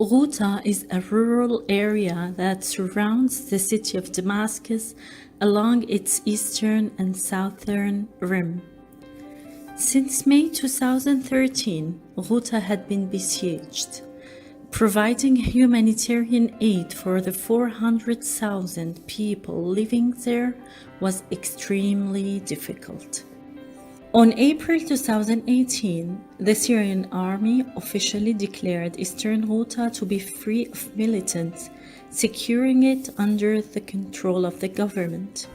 Ghouta is a rural area that surrounds the city of Damascus along its eastern and southern rim. Since May 2013, Ghouta had been besieged. Providing humanitarian aid for the 400,000 people living there was extremely difficult. On April 2018, the Syrian army officially declared eastern Ghouta to be free of militants, securing it under the control of the government.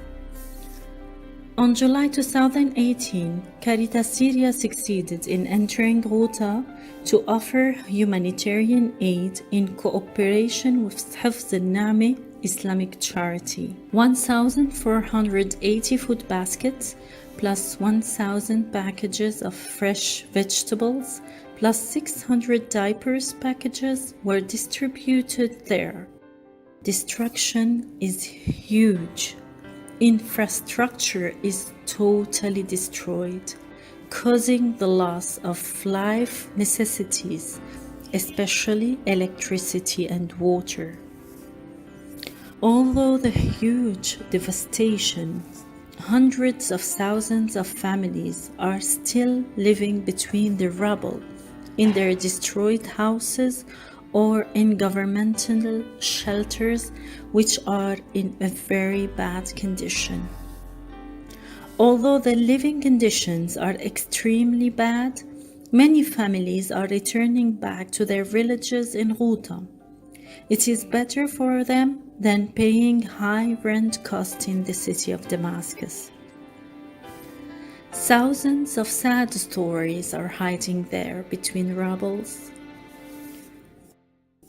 On July 2018, Caritas Syria succeeded in entering Ghouta to offer humanitarian aid in cooperation with Hifz al-Na'meh Islamic Charity. 1,480 food baskets plus 1,000 packages of fresh vegetables plus 600 diapers packages were distributed there. Destruction is huge. Infrastructure is totally destroyed, causing the loss of life necessities, especially electricity and water. Although the huge devastation, hundreds of thousands of families are still living between the rubble in their destroyed houses or in governmental shelters which are in a very bad condition. Although the living conditions are extremely bad, many families are returning back to their villages in Ghouta. It is better for them than paying high rent costs in the city of Damascus. Thousands of sad stories are hiding there between rubbles.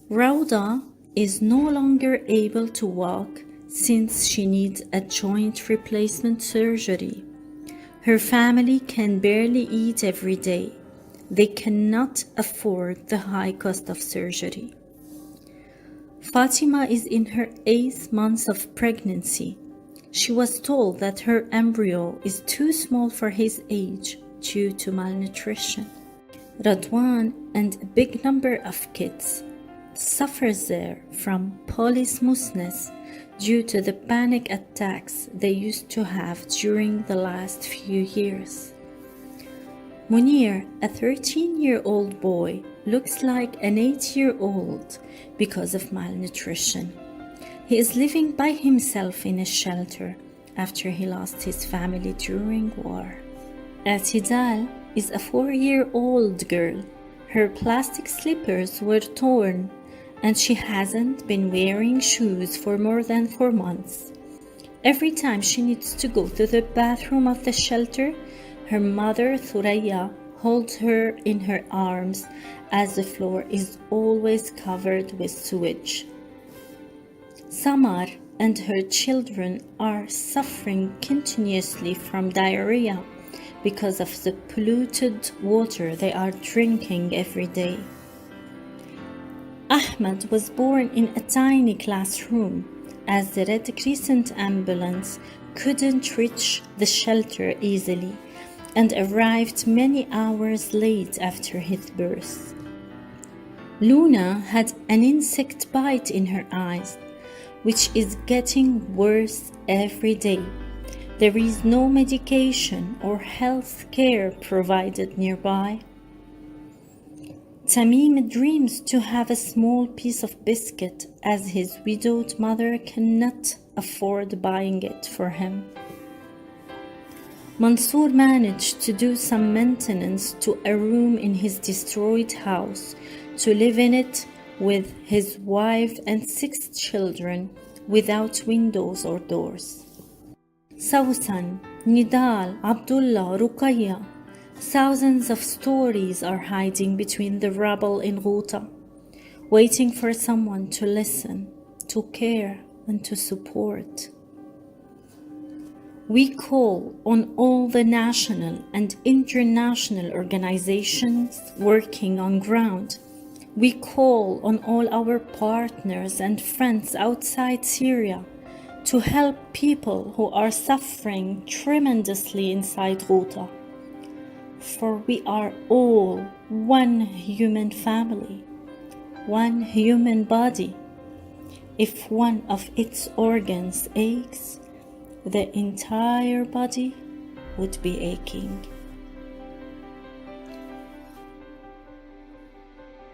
Rauda is no longer able to walk since she needs a joint replacement surgery. Her family can barely eat every day. They cannot afford the high cost of surgery. Fatima is in her 8th month of pregnancy. She was told that her embryo is too small for his age due to malnutrition. Radwan and a big number of kids suffers there from polymusness due to the panic attacks they used to have during the last few years. Munir, a 13-year-old boy, looks like an 8-year-old because of malnutrition. He is living by himself in a shelter after he lost his family during war. Atidal is a 4-year-old girl. Her plastic slippers were torn and she hasn't been wearing shoes for more than 4 months. Every time she needs to go to the bathroom of the shelter, her mother Thuraya holds her in her arms as the floor is always covered with sewage. Samar and her children are suffering continuously from diarrhea because of the polluted water they are drinking every day. Ahmed was born in a tiny classroom as the Red Crescent ambulance couldn't reach the shelter easily and arrived many hours late after his birth. Luna had an insect bite in her eyes, which is getting worse every day. There is no medication or health care provided nearby. Tamim dreams to have a small piece of biscuit as his widowed mother cannot afford buying it for him. Mansour managed to do some maintenance to a room in his destroyed house to live in it with his wife and 6 children without windows or doors. Sawsan, Nidal, Abdullah, Ruqayya. Thousands of stories are hiding between the rubble in Ghouta, waiting for someone to listen, to care, and to support. We call on all the national and international organizations working on ground. We call on all our partners and friends outside Syria to help people who are suffering tremendously inside Ghouta. For we are all one human family, one human body. If one of its organs aches, the entire body would be aching.